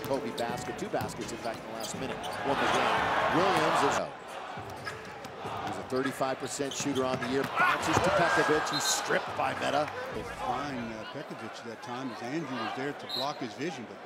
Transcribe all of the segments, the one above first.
Kobe basket, 2 baskets in fact in the last minute, won the game. Williams is out. He's a 35% shooter on the year, bounces to Pekovic, he's stripped by Meta. They find Pekovic that time as Andrew was there to block his vision, but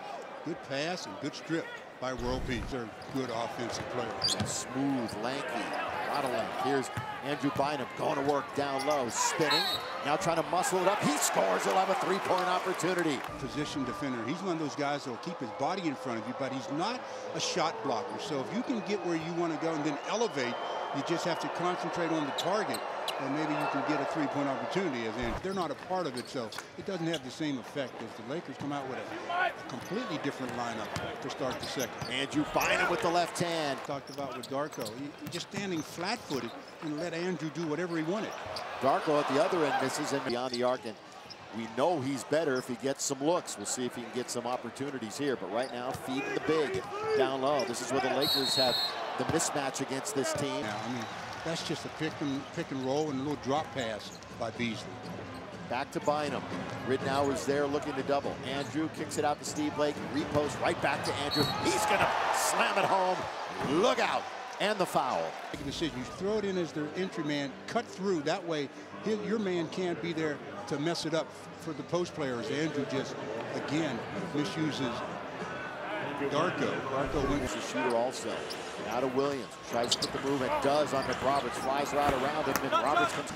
good pass and good strip by World Peace. They're good offensive players. Smooth, lanky, a lot of length. Here's Andrew Bynum going to work down low, spinning, now trying to muscle it up. He scores, he'll have a 3-point opportunity. Position defender. He's one of those guys that will keep his body in front of you, but he's not a shot blocker. So if you can get where you want to go and then elevate, you just have to concentrate on the target, and maybe you can get a 3-point opportunity. As in, they're not a part of it, so it doesn't have the same effect as the Lakers come out with a completely different lineup to start the second. Andrew Bynum with the left hand. Talked about with Darko, he just standing flat-footed and let Andrew do whatever he wanted. Darko at the other end misses him beyond the arc, and we know he's better if he gets some looks. We'll see if he can get some opportunities here, but right now feeding the big down low. This is where the Lakers have the mismatch against this team. Now, I mean, that's just a pick and roll and a little drop pass by Beasley. Back to Bynum. Ridnour's there looking to double. Andrew kicks it out to Steve Blake. Repost right back to Andrew. He's going to slam it home. Look out. And the foul. Make a decision. You throw it in as their entry man, cut through. That way, your man can't be there to mess it up for the post players. Andrew just, again, misuses Darko. Darko wins the shooter also. Now to Williams. Tries to put the move and does on McRoberts. Flies right around him. McRoberts comes.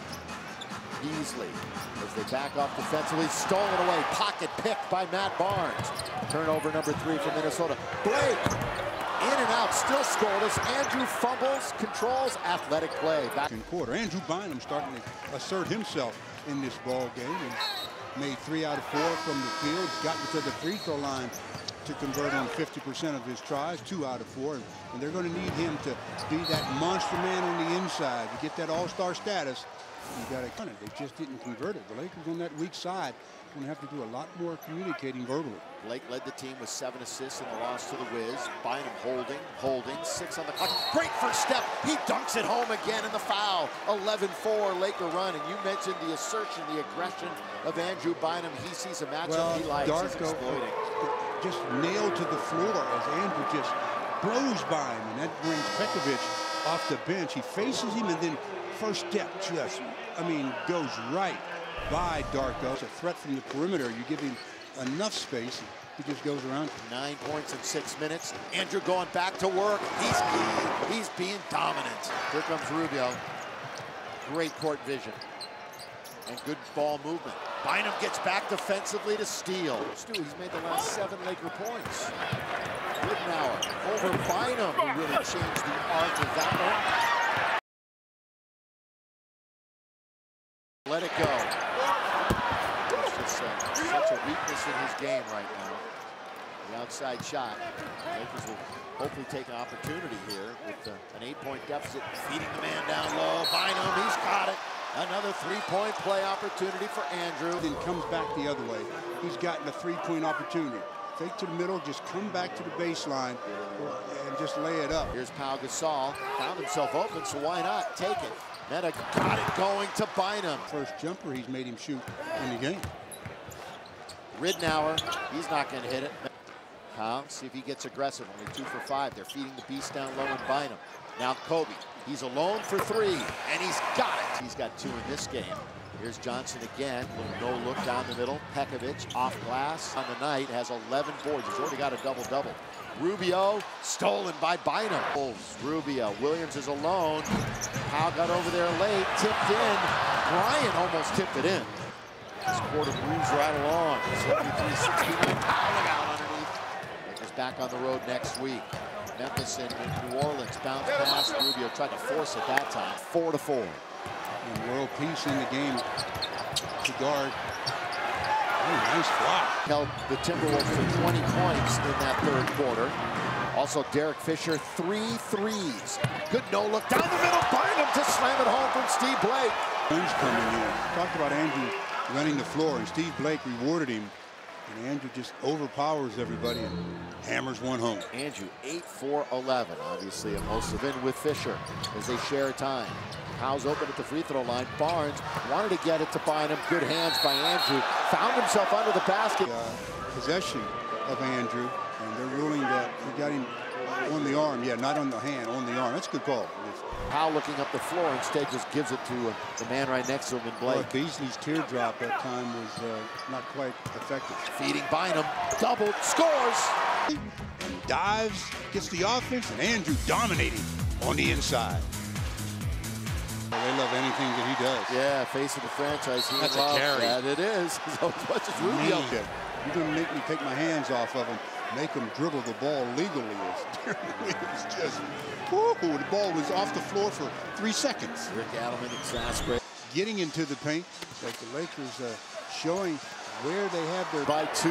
Beasley as they back off defensively. Stolen away. Pocket picked by Matt Barnes. Turnover number 3 for Minnesota. Blake. In and out, still scoreless. Andrew fumbles, controls, athletic play. Back in quarter. Andrew Bynum starting to assert himself in this ball game and made 3 out of 4 from the field. Gotten to the free throw line to convert on 50% of his tries, 2 out of 4. And they're going to need him to be that monster man on the inside to get that all-star status. You got to cut it. They just didn't convert it. The Lakers on that weak side going to have to do a lot more communicating verbally. Blake led the team with 7 assists in the loss to the Wiz. Bynum holding, 6 on the clock. Great first step. He dunks it home again in the foul. 11-4 Laker run. And you mentioned the assertion, the aggression of Andrew Bynum. He sees a matchup he likes. He's exploiting. Just nailed to the floor as Andrew just blows by him. And that brings Pekovic off the bench. He faces him and then first step just, goes right by Darko. It's a threat from the perimeter. You give him enough space, he just goes around. 9 points in 6 minutes. Andrew going back to work. He's being dominant. Here comes Rubio. Great court vision and good ball movement. Bynum gets back defensively to steal. Stu, he's made the last 7 Laker points. Ridnour over Bynum, who really changed the arc of that one. Let it go. It's just such a weakness in his game right now. The outside shot. Lakers will hopefully take an opportunity here with an 8-point deficit. Feeding the man down low. Bynum, he's got it. Another 3-point play opportunity for Andrew. Then comes back the other way. He's gotten a 3-point opportunity. Fake to the middle, just come back to the baseline and just lay it up. Here's Pau Gasol. Found himself open, so why not? Take it. Meta got it going to Bynum. First jumper he's made him shoot in the game. Ridnour, he's not going to hit it. Pau, see if he gets aggressive. Only 2 for 5. They're feeding the beast down low in Bynum. Now Kobe. He's alone for 3, and he's got it. He's got 2 in this game. Here's Johnson again. Little no look down the middle. Pekovic off glass on the night has 11 boards. He's already got a double-double. Rubio stolen by Bynum. Rubio. Williams is alone. Pau got over there late. Tipped in. Bryant almost tipped it in. This quarter moves right along. 73-69. Pau look out underneath. Lakers back on the road next week. Memphis and New Orleans bounce past Rubio. Tried to force it that time. 4-4. And World Peace in the game to guard. Oh, nice block. Held the Timberwolves for 20 points in that 3rd quarter. Also, Derek Fisher, 3 threes. Good no-look down the middle. Bynum to slam it home from Steve Blake. Who's coming in? Talked about Andrew running the floor, and Steve Blake rewarded him. And Andrew just overpowers everybody and hammers one home. Andrew, 8 for 11. Obviously, most of it with Fisher as they share time. Pau's open at the free throw line. Barnes wanted to get it to Bynum. Good hands by Andrew. Found himself under the basket. Possession of Andrew, and they're ruling arm. Yeah, not on the hand, on the arm. That's a good call. Powell looking up the floor, instead just gives it to the man right next to him in Blake. Well, Beasley's teardrop that time was not quite effective. Feeding Bynum, doubled, scores! And dives, gets the offense, and Andrew dominating on the inside. They love anything that he does. Yeah, face of the franchise. That's a carry. That it is. So much as Rubio. You're going to make me take my hands off of him, make him dribble the ball legally. It was just, whoo, the ball was off the floor for 3 seconds. Rick Adelman exasperated. Getting into the paint, like the Lakers showing where they have their... By 2.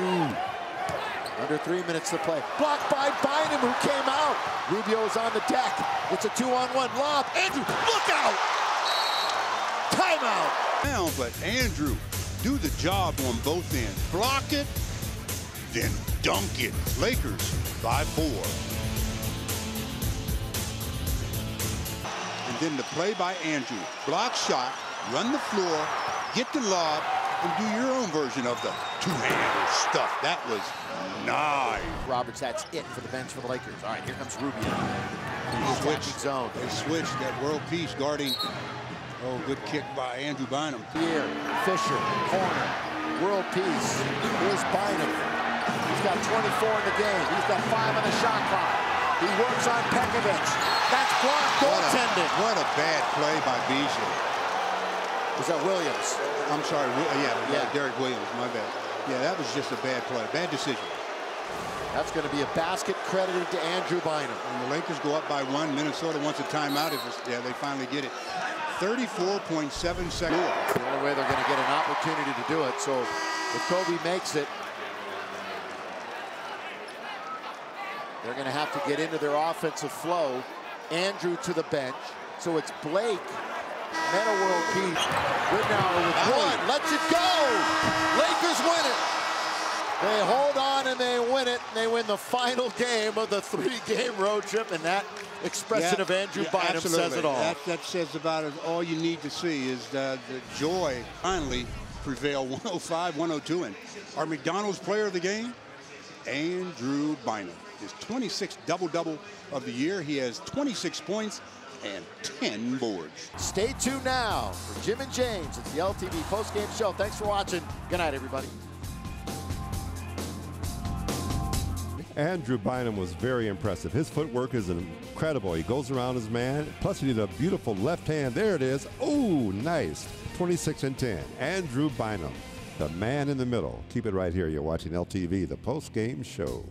Under 3 minutes to play. Blocked by Bynum, who came out. Rubio is on the deck. It's a 2-on-1 lob. Andrew, look out! Timeout! Now, but Andrew, do the job on both ends. Block it, then dunk it. Lakers by 4. And then the play by Andrew. Block shot, run the floor, get the lob, and do your own version of the two-handed stuff. That was nice. Roberts, that's it for the bench for the Lakers. All right, here comes Rubio. They switched that world peace guarding. Oh, good kick by Andrew Bynum. Here, Fisher, corner, world peace. Here's Bynum. He's got 24 in the game. He's got 5 on the shot clock. He works on Pekovic. That's blocked goaltending. What a bad play by Beasley. Was that Williams? I'm sorry, yeah, Derek Williams, my bad. Yeah, that was just a bad play, bad decision. That's going to be a basket credited to Andrew Bynum. And the Lakers go up by 1. Minnesota wants a timeout. Yeah, they finally get it. 34.7 seconds. The only way they're going to get an opportunity to do it. So if Kobe makes it, they're going to have to get into their offensive flow. Andrew to the bench. So it's Blake. Meta world peace. Rittenauer with 1. Lets it go. Lakers win it. They hold on and they win it. And they win the final game of the 3-game road trip. And that expression of Andrew Bynum says it all. That says about it. All you need to see is the joy finally prevail 105-102. And our McDonald's player of the game, Andrew Bynum. His 26th double-double of the year. He has 26 points and 10 boards. Stay tuned now for Jim and James. It's the LTV postgame show. Thanks for watching. Good night, everybody. Andrew Bynum was very impressive. His footwork is incredible. He goes around his man. Plus, he did a beautiful left hand. There it is. Oh, nice. 26 and 10. Andrew Bynum, the man in the middle. Keep it right here. You're watching LTV, the post-game show.